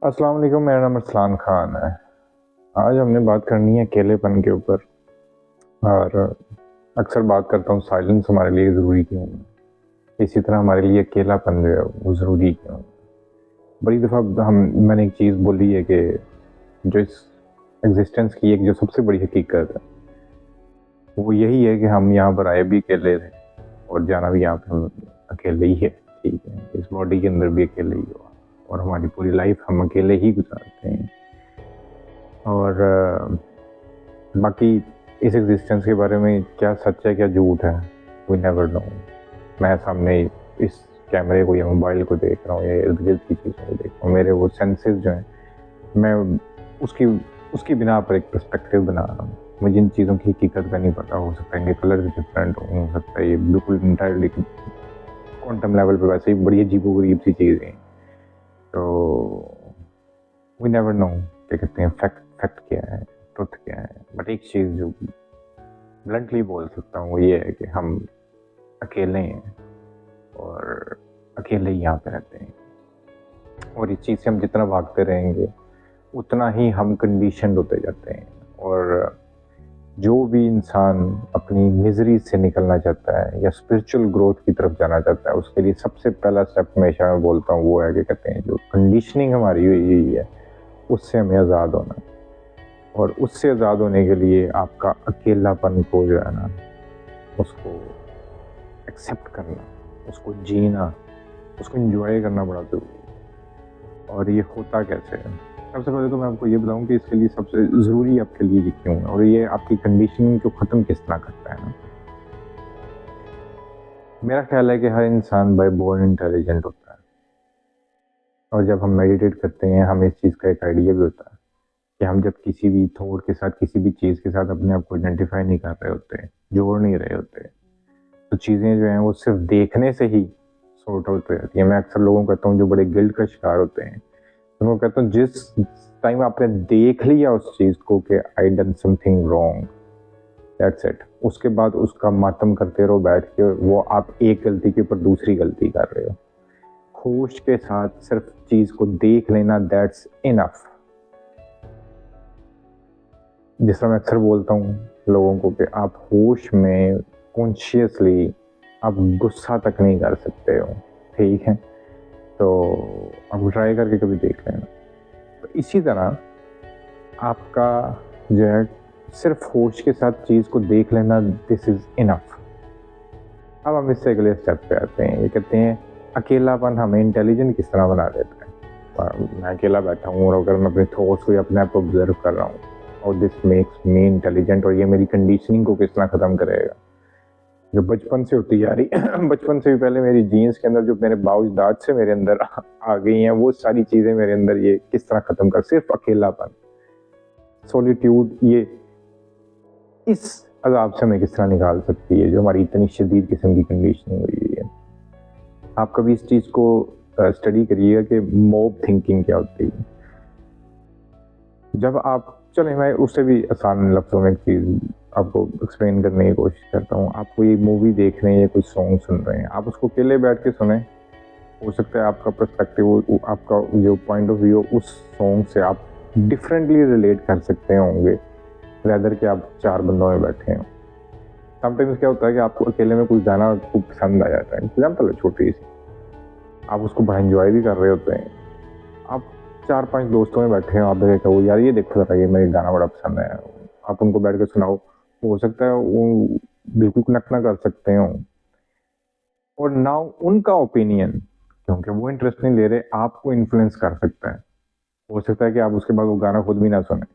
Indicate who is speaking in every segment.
Speaker 1: अस्सलाम वालेकुम, मेरा नाम अरसलान खान है। आज हमने बात करनी है अकेलेपन के ऊपर। और अक्सर बात करता हूँ साइलेंस हमारे लिए ज़रूरी क्यों है, इसी तरह हमारे लिए अकेलापन जो है वो ज़रूरी क्यों है। बड़ी दफ़ा मैंने एक चीज़ बोली है कि जो इस एग्जिस्टेंस की एक जो सबसे बड़ी हकीकत है वो यही है कि हम यहाँ पर आए भी अकेले थे और जाना भी यहाँ पे हम अकेले ही है। ठीक है, इस बॉडी के अंदर भी अकेले ही हुआ और हमारी पूरी लाइफ हम अकेले ही गुजारते हैं। और बाकी इस एग्जिस्टेंस के बारे में क्या सच है क्या झूठ है, वी नेवर नो। मैं सामने इस कैमरे को या मोबाइल को देख रहा हूँ या इर्द गिर्द की चीज़ों को देख रहा हूँ, मेरे वो सेंसेस जो हैं मैं उसकी उसकी बिना पर एक पर्सपेक्टिव बना रहा हूँ। मुझे इन चीज़ों की हकीकत का नहीं पता। हो सकता है इनके कलर डिफरेंट हो सकता है ये बिल्कुल इंटायरली क्वांटम लेवल पे वैसे ही बड़ी अजीबोगरीब सी चीज़ें। तो वी नेवर नो क्या कहते हैं, फैक्ट क्या है, ट्रुथ क्या है। बट एक चीज़ जो ब्लंटली बोल सकता हूँ वो ये है कि हम अकेले हैं और अकेले ही यहाँ पे रहते हैं। और इस चीज़ से हम जितना भागते रहेंगे उतना ही हम कंडीशनड होते जाते हैं। और जो भी इंसान अपनी मिजरी से निकलना चाहता है या स्पिरिचुअल ग्रोथ की तरफ जाना चाहता है उसके लिए सबसे पहला स्टेप हमेशा मैं बोलता हूँ वो है कि कहते हैं जो कंडीशनिंग हमारी हुई है उससे हमें आज़ाद होना। और उससे आज़ाद होने के लिए आपका अकेलापन को जो है ना उसको एक्सेप्ट करना, उसको जीना, उसको एंजॉय करना बड़ा ज़रूरी है। और ये होता कैसे है, सबसे पहले तो मैं आपको ये बताऊं कि इसके लिए सबसे ज़रूरी आपके लिए ये क्यों है और ये आपकी कंडीशनिंग को ख़त्म किस तरह करता है ना। मेरा ख्याल है कि हर इंसान बाय बोर्न इंटेलिजेंट होता है और जब हम मेडिटेट करते हैं हमें इस चीज़ का एक आइडिया भी होता है कि हम जब किसी भी थॉट के साथ किसी भी चीज़ के साथ अपने आप को आइडेंटिफाई नहीं कर रहे होते, जोड़ नहीं रहे होते, तो चीज़ें जो हैं वो सिर्फ देखने से ही सॉर्ट आउट हो जाती है। मैं अक्सर लोगों को कहता हूँ जो बड़े गिल्ट का शिकार होते हैं तो मैं कहता हूँ जिस टाइम आपने देख लिया उस चीज़ को कि I done something wrong, that's it, उसके बाद उसका मातम करते रहो बैठ के, वो आप एक गलती के ऊपर दूसरी गलती कर रहे हो। होश के साथ सिर्फ चीज़ को देख लेना, दैट्स इनफ। जिस तरह मैं अक्सर बोलता हूँ लोगों को कि आप होश में कॉन्शियसली आप गुस्सा तक नहीं कर सकते हो, ठीक है, तो आप ट्राई करके कभी देख लेना। तो इसी तरह आपका जो है सिर्फ होश के साथ चीज़ को देख लेना, दिस इज़ इनफ। अब हम इससे अगले स्टेप पे आते हैं। ये कहते हैं अकेलापन हमें इंटेलिजेंट किस तरह बना देता है। मैं अकेला बैठा हूँ और अगर मैं अपने थॉट्स को या अपने आप को ऑब्जर्व कर रहा हूँ और दिस मेक्स मी इंटेलिजेंट, और ये मेरी कंडीशनिंग को किस तरह ख़त्म करेगा जो बचपन से होती जा रही बचपन से भी पहले मेरी जीन्स के अंदर जो मेरे बाउजदाद से मेरे अंदर आ गई हैं वो सारी चीज़ें मेरे अंदर ये किस तरह ख़त्म कर, सिर्फ अकेलापन, सॉलिट्यूड, ये इस अजाब से हमें किस तरह निकाल सकती है जो हमारी इतनी शदीद किस्म की कंडीशनिंग हुई है। आप कभी इस चीज़ को स्टडी करिएगा कि मॉब थिंकिंग क्या होती है। जब आप, चले मैं उससे भी आसान लफ्ज़ों में एक चीज़ आपको एक्सप्लेन करने की कोशिश करता हूँ। आप कोई मूवी देख रहे हैं या कोई सॉन्ग सुन रहे हैं, आप उसको अकेले बैठ के सुने, हो सकता है आपका पर्सपेक्टिव, आपका जो पॉइंट ऑफ व्यू उस सॉन्ग से आप डिफरेंटली रिलेट कर सकते होंगे रेदर कि आप 4 बंदों में बैठे हों। समटाइम्स क्या होता है कि आपको अकेले में कुछ गाना खूब पसंद आ जाता है, एग्जाम्पल है छोटी सी, आप उसको बड़ा एंजॉय भी कर रहे होते हैं, आप 4-5 दोस्तों में बैठे हो, आप देखे कहो यार ये देखो जरा ये मेरे गाना बड़ा पसंद है, आप उनको बैठ के सुनाओ, हो सकता है वो बिल्कुल कनेक्ट ना कर सकते हो और ना उनका ओपिनियन, क्योंकि वो इंटरेस्ट नहीं ले रहे, आपको इन्फ्लुएंस कर सकता है। हो सकता है कि आप उसके बाद वो गाना खुद भी ना सुने,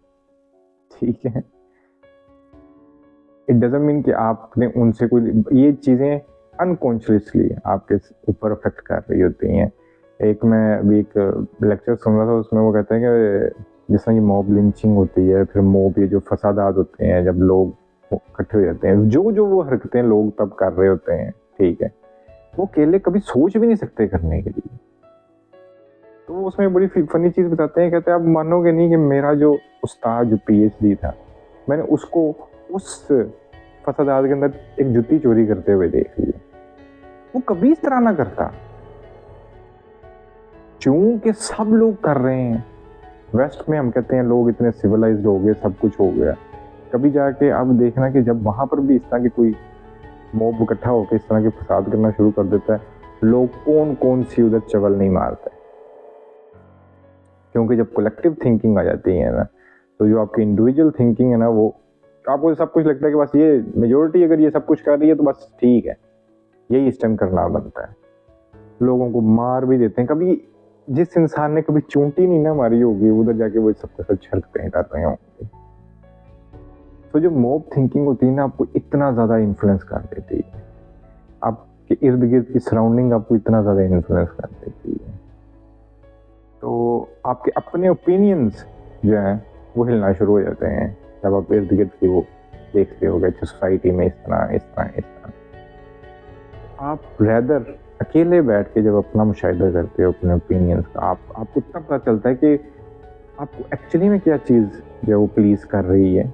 Speaker 1: ठीक है। इट डजंट मीन कि आपने उनसे कोई, ये चीज़ें अनकॉन्शियसली आपके ऊपर अफेक्ट कर रही होती हैं। एक मैं अभी एक लेक्चर सुन रहा था, उसमें वो कहते हैं कि जिस तरह ये मॉब लिंचिंग होती है, फिर मॉब ये जो फसादात होते हैं जब लोग इकट्ठे हो जाते हैं, जो वो हरकतें लोग तब कर रहे होते हैं, ठीक है, वो अकेले कभी सोच भी नहीं सकते करने के लिए। तो वो उसमें बड़ी फनी चीज़ बताते हैं, कहते हैं आप मानोगे नहीं कि मेरा जो उस्ताद जो PhD था, मैंने उसको उस फसादात के अंदर एक जुत्ती चोरी करते हुए देख लिया। वो कभी इस तरह ना करता, क्योंकि सब लोग कर रहे हैं वेस्ट में हम कहते हैं लोग इतने सिविलाइज्ड हो गए, सब कुछ हो गया, कभी जाके अब देखना कि जब वहाँ पर भी इस तरह की कोई मॉब इकट्ठा होकर इस तरह के फसाद करना शुरू कर देता है, लोग कौन कौन सी उधर चवल नहीं मारते। क्योंकि जब कलेक्टिव थिंकिंग आ जाती है ना, तो जो आपकी इंडिविजुअल थिंकिंग है ना, वो आपको सब कुछ लगता है कि बस ये मेजोरिटी अगर ये सब कुछ कर रही है तो बस ठीक है, यही इस टाइम करना बनता है। लोगों को मार भी देते हैं। कभी जिस इंसान ने कभी चूंटी नहीं ना मारी होगी, उधर जाके वो सबके साथ हरकतें कर रहे होंगे। तो जो मॉब थिंकिंग होती है ना, आपको इतना ज़्यादा इन्फ्लुएंस कर देती है, आपके इर्द गिर्द की सराउंडिंग आपको इतना ज़्यादा इन्फ्लुएंस कर देती है, तो आपके अपने ओपिनियंस जो हैं वो हिलना शुरू हो जाते हैं जब आप इर्द गिर्द की वो देखते हो कि सोसाइटी में इस तरह इस तरह इस तरह। आप रैदर अकेले बैठ के जब अपना मुशाहिदा करते हो अपने ओपिनियंस का, आपको तब पता चलता है कि आपको एक्चुअली में क्या चीज़ जो है वो प्लीज़ कर रही है,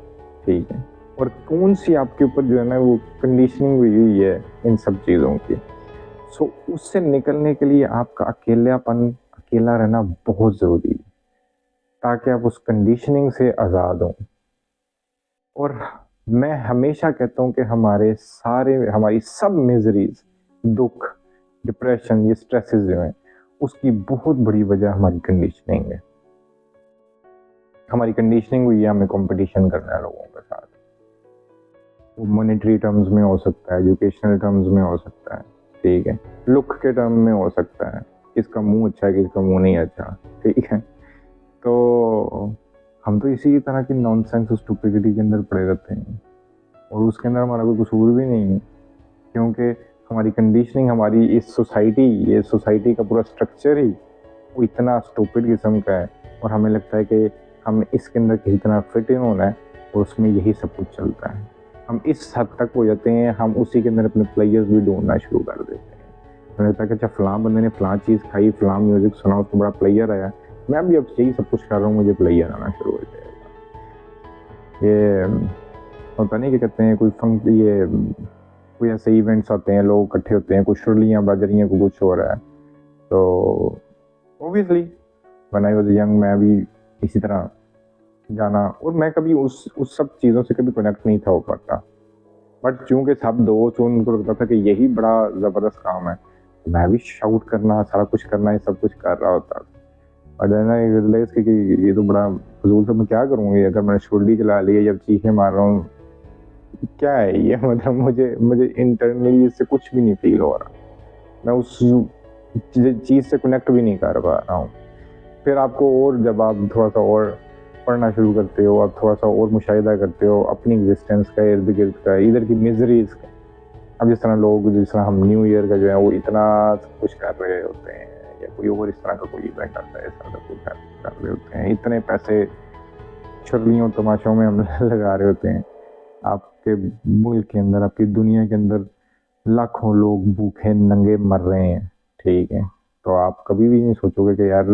Speaker 1: ठीक है, और कौन सी आपके ऊपर जो है ना वो कंडीशनिंग हुई हुई है इन सब चीज़ों की। सो उससे निकलने के लिए आपका अकेला रहना बहुत ज़रूरी है, ताकि आप उस कंडीशनिंग से आज़ाद हों। और मैं हमेशा कहता हूँ कि हमारी सब मिजरीज, दुख, डिप्रेशन, ये स्ट्रेसेस जो हैं, उसकी बहुत बड़ी वजह हमारी कंडीशनिंग है। हमारी कंडीशनिंग हुई है हमें कंपटीशन करना है लोगों के साथ। वो मॉनेटरी टर्म्स में हो सकता है, एजुकेशनल टर्म्स में हो सकता है, ठीक है, लुक के टर्म में हो सकता है, किसका मुंह अच्छा है किसका मुंह नहीं अच्छा, ठीक है। तो हम तो इसी तरह की नॉनसेंस और स्टुपिडिटी के अंदर पड़े रहते हैं, और उसके अंदर हमारा कोई कसूर भी नहीं है, क्योंकि हमारी कंडीशनिंग, हमारी ये सोसाइटी का पूरा स्ट्रक्चर ही वो इतना स्टूपिड किस्म का है, और हमें लगता है कि हम इसके अंदर किसी तरह फिट इन होना है और उसमें यही सब कुछ चलता है। हम इस हद तक हो जाते हैं, हम उसी के अंदर अपने प्लेयर्स भी ढूंढना शुरू कर देते हैं। हमें लगता है कि अच्छा फलां बंदे ने फलां चीज़ खाई, फलां म्यूज़िक सुना, उसको बड़ा प्लेयर आया, मैं भी अब यही सब कुछ कर रहा हूँ, मुझे प्लेयर आना शुरू हो जाएगा। ये होता नहीं कि कहते हैं कोई ऐसे इवेंट्स होते हैं, लोग इकट्ठे होते हैं, कुछ शुरलियाँ बज रही हैं, कुछ हो रहा है, तो obviously when I was young मैं भी इसी तरह जाना, और मैं कभी उस सब चीज़ों से कभी कनेक्ट नहीं था हो पाता, बट चूंकि सब दोस्त, उनको लगता था कि यही बड़ा ज़बरदस्त काम है, मैं भी शाउट करना, सारा कुछ करना, ये सब कुछ कर रहा होता। और देन आई रियलाइज कि ये तो बड़ा फजूल था, मैं क्या करूँगी अगर मैंने शुरली चला ली है, जब चीखें मार रहा हूँ, क्या है ये, मतलब मुझे इंटरनली इससे कुछ भी नहीं फील हो रहा, मैं उस चीज़ से कनेक्ट भी नहीं कर पा रहा हूँ। फिर आपको, और जब आप थोड़ा सा और पढ़ना शुरू करते हो, आप थोड़ा सा और मुशाहिदा करते हो अपनी एग्जिस्टेंस का, इर्द गिर्द का, इधर की मिजरीज का। अब जिस तरह हम न्यू ईयर का जो है वो इतना कुछ कर रहे होते हैं, या कोई और इस तरह का कोई इवेंट आता है, इस तरह का कुछ कर रहे होते हैं, इतने पैसे छुर्लियों तमाशों में हम लगा रहे होते हैं, आपके मुल्क के अंदर, आपकी दुनिया के अंदर लाखों लोग भूखे नंगे मर रहे हैं, ठीक है, तो आप कभी भी नहीं सोचोगे कि यार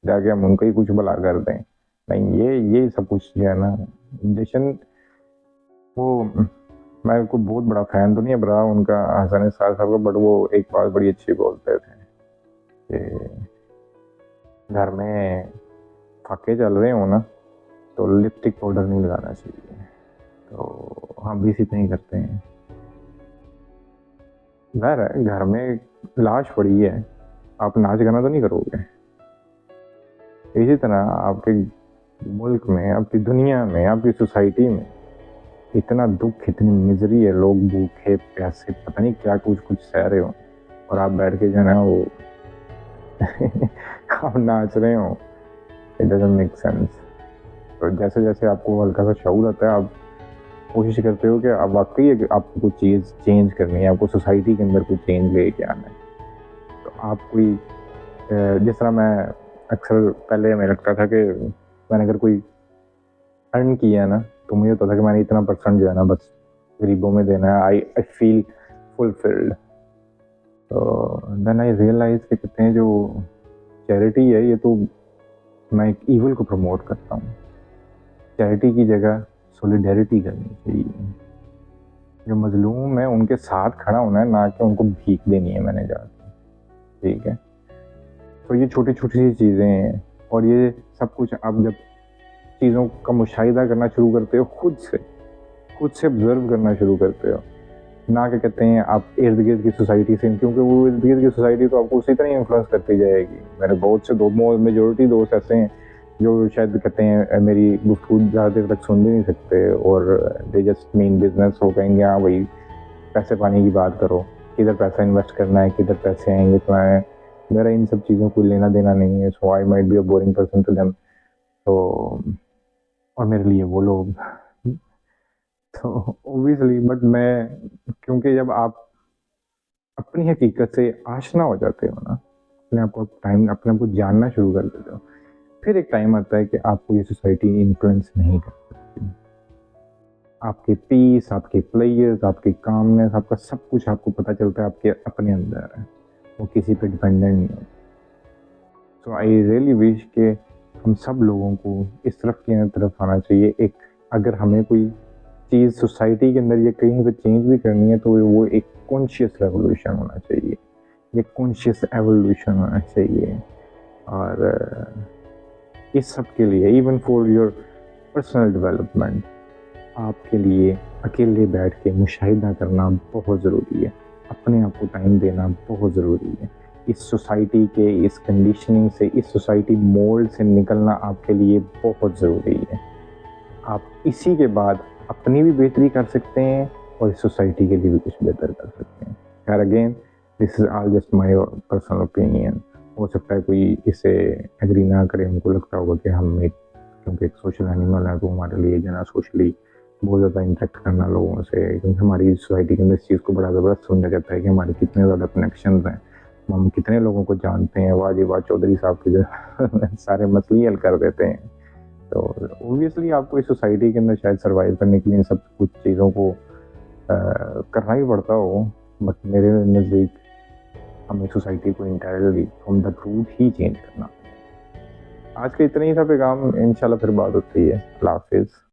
Speaker 1: जाके हम उनका ही कुछ भला कर दें। नहीं, ये सब कुछ जो है ना जशन, वो मैं को बहुत बड़ा फैन तो नहीं है बड़ा उनका, हसन निसार साहब का, बट वो एक बात बड़ी अच्छी बोलते थे कि घर में फाके चल रहे हो ना तो लिपस्टिक पाउडर नहीं लगाना चाहिए, तो हम भी इसी तरह ही करते हैं। घर में लाश पड़ी है, आप नाच गाना तो नहीं करोगे। इसी तरह आपके मुल्क में, आपकी दुनिया में, आपकी सोसाइटी में इतना दुख, इतनी मिजरी है, लोग भूखे प्यासे पता नहीं क्या कुछ सह रहे हो, और आप बैठ के जो है ना वो आप नाच रहे हो, इट डजंट मेक सेंस। तो जैसे जैसे आपको हल्का सा शऊर आता है, आप कोशिश करते हो कि आप वाकई आपको कुछ चीज़ चेंज करनी है, आपको सोसाइटी के अंदर कुछ चेंज लेके आना है। तो आप कोई, जिस तरह मैं अक्सर पहले हमें लगता था कि मैंने अगर कोई अर्न किया ना, तो मुझे होता था कि मैंने इतना % जो है ना बस गरीबों में देना है, आई फील फुलफिल्ड। तो देन आई रियलाइज कि कहते हैं जो चैरिटी है, ये तो मैं एक ईवल को प्रमोट करता हूँ। चैरिटी की जगह सॉलिडेरिटी करनी चाहिए, जो मजलूम है उनके साथ खड़ा होना है, ना कि उनको भीख देनी है मैंने जाके, ठीक है। तो ये छोटी छोटी सी चीज़ें हैं और ये सब कुछ आप जब चीज़ों का मुशाहिदा करना शुरू करते हो खुद से ऑब्जर्व करना शुरू करते हो, ना क्या कहते हैं आप इर्द गिर्द की सोसाइटी से, क्योंकि वो इर्द गिर्द की सोसाइटी तो आपको उसी तरह इन्फ्लुएंस करती जाएगी। मेरे बहुत से मेजोरिटी दोस्त ऐसे हैं जो शायद कहते हैं मेरी गुफ्तगू ज़्यादा देर तक सुन भी नहीं सकते, और दे जस्ट मीन बिजनेस, हो कहेंगे हाँ भाई पैसे पानी की बात करो, किधर पैसा इन्वेस्ट करना है, किधर पैसे आएंगे तो आए। मेरा इन सब चीज़ों को लेना देना नहीं है, so I might be a boring person to them. तो और मेरे लिए वो लोग तो ओबियसली, बट मैं, क्योंकि जब आप अपनी हकीकत से आशना हो जाते हो ना, अपने आप को अपने आप को जानना शुरू कर देते हो, फिर एक टाइम आता है कि आपको ये सोसाइटी इन्फ्लुएंस नहीं कर सकती। आपके पीस, आपके प्लेयर्स, आपकी कामनेस, आपका सब कुछ आपको पता चलता है आपके अपने अंदर है, वो किसी पे डिपेंडेंट नहीं होता। सो आई रियली विश कि हम सब लोगों को इस तरफ आना चाहिए। एक अगर हमें कोई चीज़ सोसाइटी के अंदर या कहीं पे चेंज भी करनी है तो वो एक कॉन्शियस रेवोल्यूशन होना चाहिए, ये कॉन्शियस एवोल्यूशन होना चाहिए। और इस सब के लिए, even for your personal development, आपके लिए अकेले बैठ के मुशाहिदा करना बहुत ज़रूरी है, अपने आप को टाइम देना बहुत ज़रूरी है। इस सोसाइटी के इस कंडीशनिंग से, इस सोसाइटी मोल्ड से निकलना आपके लिए बहुत ज़रूरी है। आप इसी के बाद अपनी भी बेहतरी कर सकते हैं और इस सोसाइटी के लिए भी कुछ बेहतर कर सकते हैं। खैर again this is all just my personal opinion. हो सकता है कोई इसे एग्री ना करे, हमको लगता होगा कि हम एक, क्योंकि एक सोशल एनिमल है तो हमारे लिए जो है ना सोशली बहुत ज़्यादा इंटरेक्ट करना लोगों से, क्योंकि हमारी सोसाइटी के अंदर इस चीज़ को बड़ा ज़बरदस्त समझा जाता है कि हमारे कितने ज़्यादा कनेक्शन हैं, हम कितने लोगों को जानते हैं। वाह जी वाह, चौधरी साहब के जो सारे मसले हल कर देते हैं। तो ओबियसली आपको इस सोसाइटी के अंदर शायद सर्वाइव करने के लिए इन सब कुछ चीज़ों को करना ही पड़ता हो, बट मेरे नज़दीक हमें सोसाइटी को इंटायरली फ्रॉम द रूट ही चेंज करना। आज का इतना ही था पैगाम, इंशाल्लाह फिर बात होती है। अल्लाह हाफिज़।